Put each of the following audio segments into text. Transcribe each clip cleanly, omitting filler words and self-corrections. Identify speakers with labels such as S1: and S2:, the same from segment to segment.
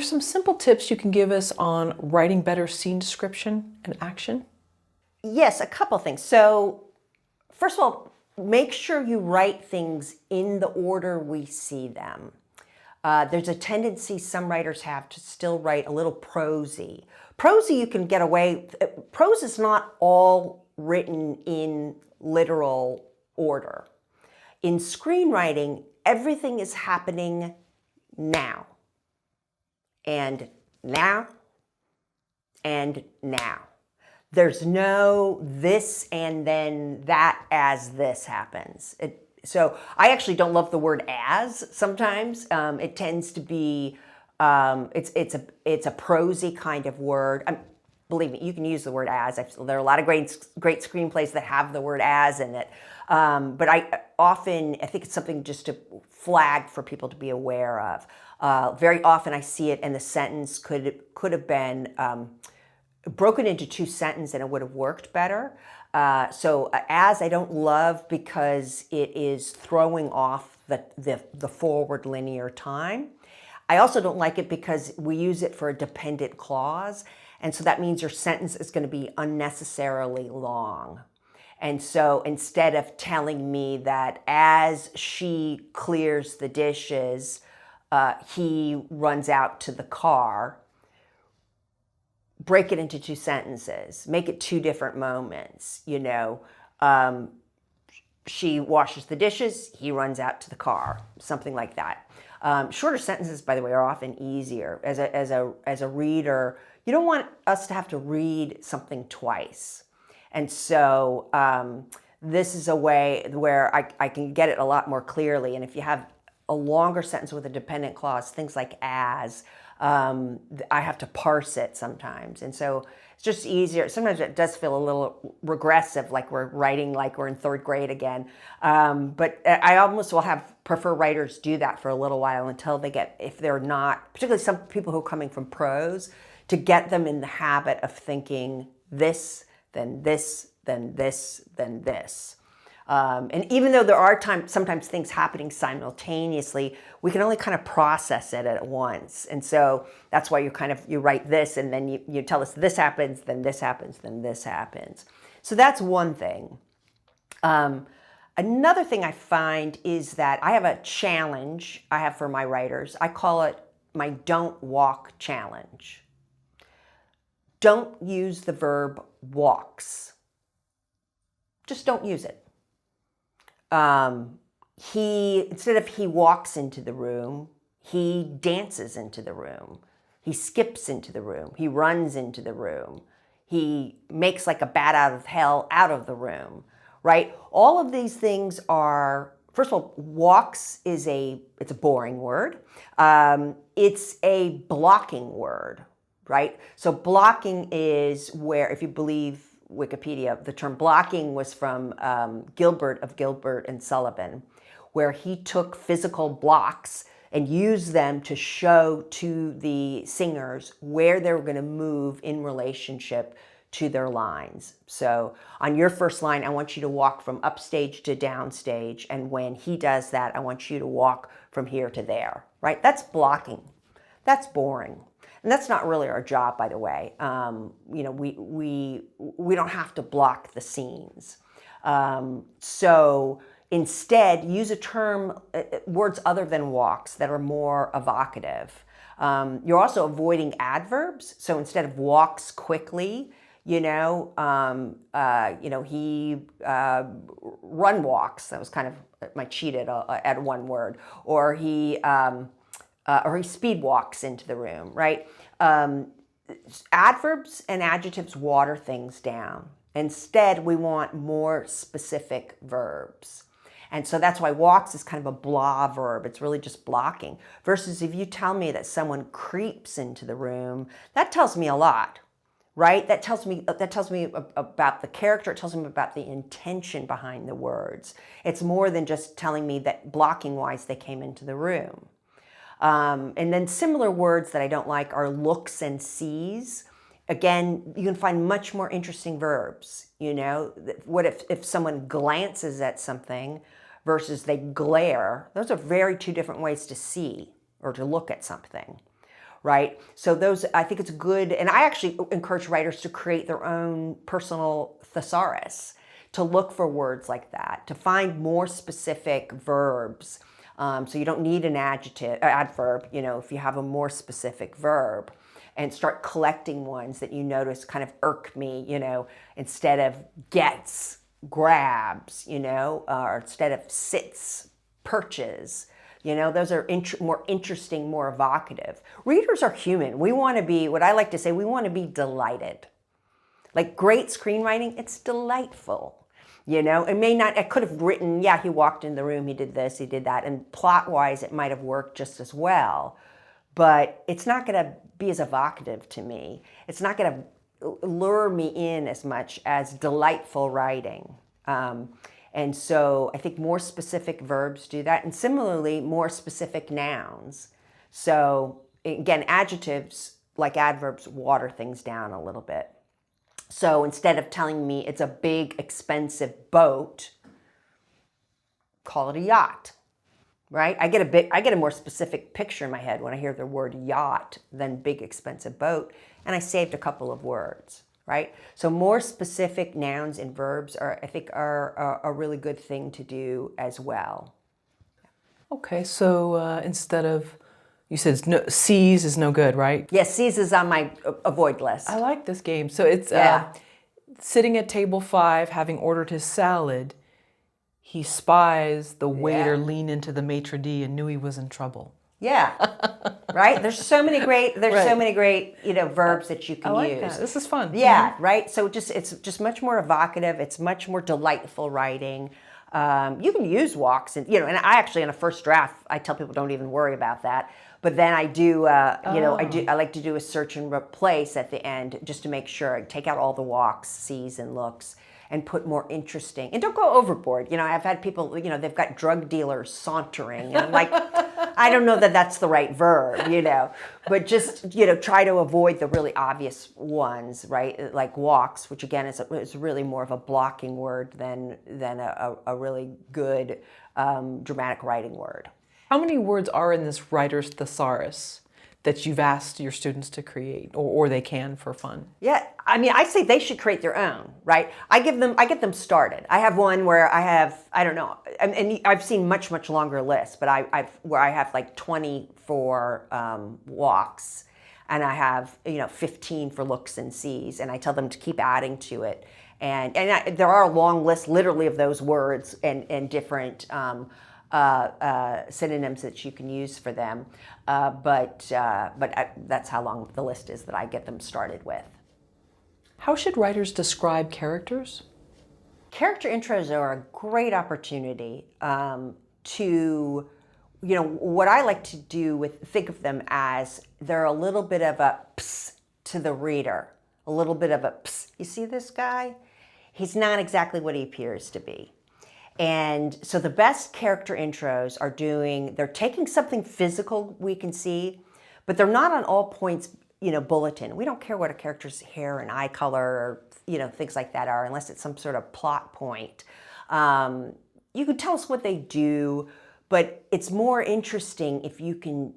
S1: there some simple tips you can give us on writing better scene description and action?
S2: Yes, a couple things. So first of all, make sure you write things in the order we see them. There's a tendency some writers have to still write a little prosy. Prosy you can get away, prose is not all written in literal order. In screenwriting, everything is happening now. And now, and now. There's no this and then that as this happens. So I actually don't love the word as sometimes. It tends to be, it's a prosy kind of word. Believe me, you can use the word as. There are a lot of great screenplays that have the word as in it. But I think it's something just to flag for people to be aware of. Very often I see it and the sentence could have been broken into two sentences and it would have worked better. So as I don't love because it is throwing off the forward linear time. I also don't like it because we use it for a dependent clause. And so that means your sentence is going to be unnecessarily long. And so instead of telling me that as she clears the dishes, he runs out to the car, break it into two sentences, make it two different moments, she washes the dishes, he runs out to the car, something like that. Shorter sentences, by the way, are often easier. As a reader, you don't want us to have to read something twice. And so this is a way where I can get it a lot more clearly. And if you have a longer sentence with a dependent clause, things like as, I have to parse it sometimes. And so it's just easier. Sometimes it does feel a little regressive, like we're writing like we're in third grade again. But I almost will prefer writers do that for a little while until they get, if they're not, particularly some people who are coming from prose, to get them in the habit of thinking this, then this, then this, then this. And even though there are sometimes things happening simultaneously, we can only kind of process it at once. And so that's why you write this and then you tell us this happens, then this happens, then this happens. So that's one thing. Another thing I find is that I have a challenge I have for my writers. I call it my don't walk challenge. Don't use the verb walks. Just don't use it. Instead of he walks into the room, he dances into the room. He skips into the room. He runs into the room. He makes like a bat out of hell out of the room, right? All of these things are, first of all, walks it's a boring word. It's a blocking word, right? So blocking is where, if you believe Wikipedia, the term blocking was from Gilbert of Gilbert and Sullivan, where he took physical blocks and used them to show to the singers where they were going to move in relationship to their lines. So on your first line, I want you to walk from upstage to downstage, and when he does that, I want you to walk from here to there, right? That's blocking. That's boring. And that's not really our job, by the way. We don't have to block the scenes. So instead, use a term, words other than walks that are more evocative. You're also avoiding adverbs. So instead of walks quickly, he run walks. That was kind of my cheat at one word. Or he speed walks into the room, right? Adverbs and adjectives water things down. Instead, we want more specific verbs. And so that's why walks is kind of a blah verb. It's really just blocking. Versus if you tell me that someone creeps into the room, that tells me a lot, right? That tells me about the character. It tells me about the intention behind the words. It's more than just telling me that blocking-wise they came into the room. And then similar words that I don't like are looks and sees. Again, you can find much more interesting verbs. What if someone glances at something versus they glare? Those are very two different ways to see or to look at something, right? So those, I think it's good, and I actually encourage writers to create their own personal thesaurus, to look for words like that, to find more specific verbs. So you don't need an adverb, if you have a more specific verb, and start collecting ones that you notice kind of irk me, instead of gets, grabs, or instead of sits, perches. Those are more interesting, more evocative. Readers are human. We want to be, what I like to say, we want to be delighted. Like great screenwriting, it's delightful. It may not, I could have written, yeah, he walked in the room, he did this, he did that, and plot-wise it might have worked just as well, but it's not going to be as evocative to me. It's not going to lure me in as much as delightful writing. And so I think more specific verbs do that, and similarly, more specific nouns. So again, adjectives, like adverbs, water things down a little bit. So instead of telling me it's a big, expensive boat, call it a yacht, right? I get a more specific picture in my head when I hear the word yacht than big, expensive boat, and I saved a couple of words, right? So more specific nouns and verbs I think are a really good thing to do as well.
S1: Okay, so instead of, you said C's is no good, right?
S2: Yes, C's is on my avoid list.
S1: I like this game. So it's sitting at table 5, having ordered his salad, he spies the waiter lean into the maitre d' and knew he was in trouble.
S2: Yeah, right. There's so many great.
S1: Right.
S2: So many great verbs that you can use.
S1: That. This is fun.
S2: Yeah, right. So it's just much more evocative. It's much more delightful writing. You can use walks, and and I actually in a first draft I tell people don't even worry about that. But then I do, I like to do a search and replace at the end just to make sure. I take out all the walks, sees, and looks, and put more interesting. And don't go overboard. I've had people, they've got drug dealers sauntering, and I'm like, I don't know that that's the right verb, But just, try to avoid the really obvious ones, right? Like walks, which again is really more of a blocking word than a really good dramatic writing word.
S1: How many words are in this writer's thesaurus that you've asked your students to create, or they can for fun?
S2: Yeah, I say they should create their own, right? I get them started. I have one where I have, I don't know, and I've seen much longer lists, but where I have like 20 for walks, and I have 15 for looks and sees, and I tell them to keep adding to it, and there are a long list literally of those words and different. Synonyms that you can use for them, but that's how long the list is that I get them started with.
S1: How should writers describe characters?
S2: Character intros are a great opportunity to, what I like to do think of them as they're a little bit of a ps to the reader, a little bit of a ps. You see this guy? He's not exactly what he appears to be. And so the best character intros they're taking something physical we can see, but they're not on all points, bulletin. We don't care what a character's hair and eye color or, things like that are, unless it's some sort of plot point. You can tell us what they do, but it's more interesting if you can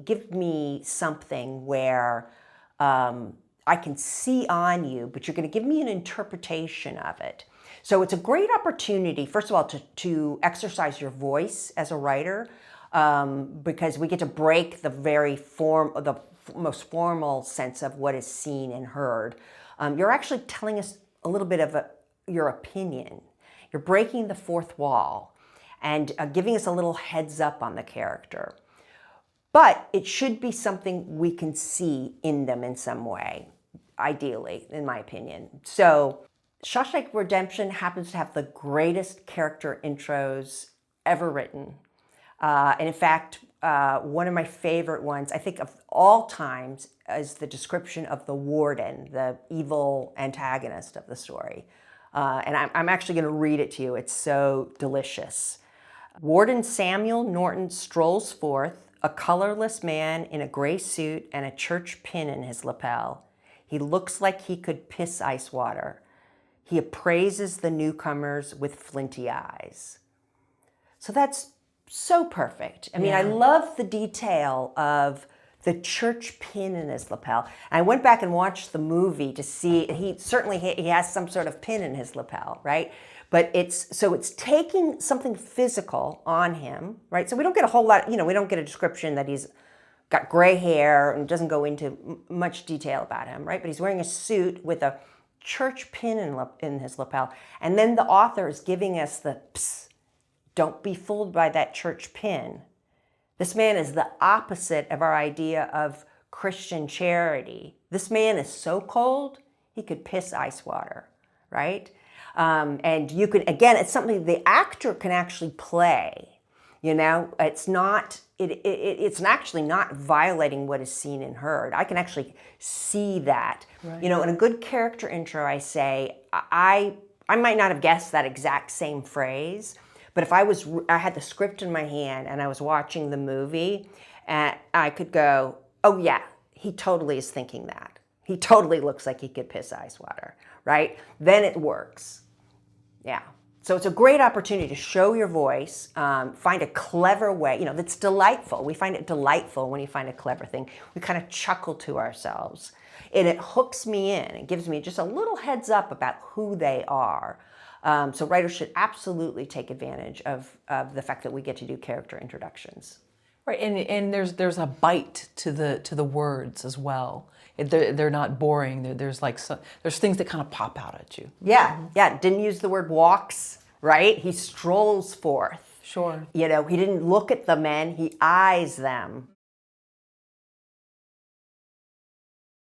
S2: give me something where I can see on you, but you're going to give me an interpretation of it. So it's a great opportunity, first of all, to exercise your voice as a writer, because we get to break the most formal sense of what is seen and heard. You're actually telling us a little bit of your opinion. You're breaking the fourth wall and giving us a little heads up on the character. But it should be something we can see in them in some way, ideally, in my opinion. So Shawshank Redemption happens to have the greatest character intros ever written. And in fact, one of my favorite ones, I think of all times, is the description of the Warden, the evil antagonist of the story. And I'm actually going to read it to you. It's so delicious. Warden Samuel Norton strolls forth, a colorless man in a gray suit and a church pin in his lapel. He looks like he could piss ice water. He appraises the newcomers with flinty eyes. So that's so perfect. I mean, I love the detail of the church pin in his lapel. And I went back and watched the movie to see, he has some sort of pin in his lapel, right? But it's taking something physical on him, right? So we don't get a whole lot, we don't get a description that he's got gray hair and doesn't go into much detail about him, right? But he's wearing a suit with a church pin in his lapel. And then the author is giving us the, psst, don't be fooled by that church pin. This man is the opposite of our idea of Christian charity. This man is so cold, he could piss ice water, right? And you can, again, it's something the actor can actually play. It's not, it's actually not violating what is seen and heard. I can actually see that. Right. In a good character intro, I say, I might not have guessed that exact same phrase, but if I had the script in my hand and I was watching the movie, and I could go, oh yeah, he totally is thinking that. He totally looks like he could piss ice water, right? Then it works. Yeah. So it's a great opportunity to show your voice, find a clever way, that's delightful. We find it delightful when you find a clever thing. We kind of chuckle to ourselves. And it hooks me in. It gives me just a little heads up about who they are. So writers should absolutely take advantage of the fact that we get to do character introductions.
S1: Right, and there's a bite to the words as well. They're not boring. There's things that kind of pop out at you.
S2: Yeah, yeah. Didn't use the word walks, right? He strolls forth.
S1: Sure.
S2: He didn't look at the men. He eyes them.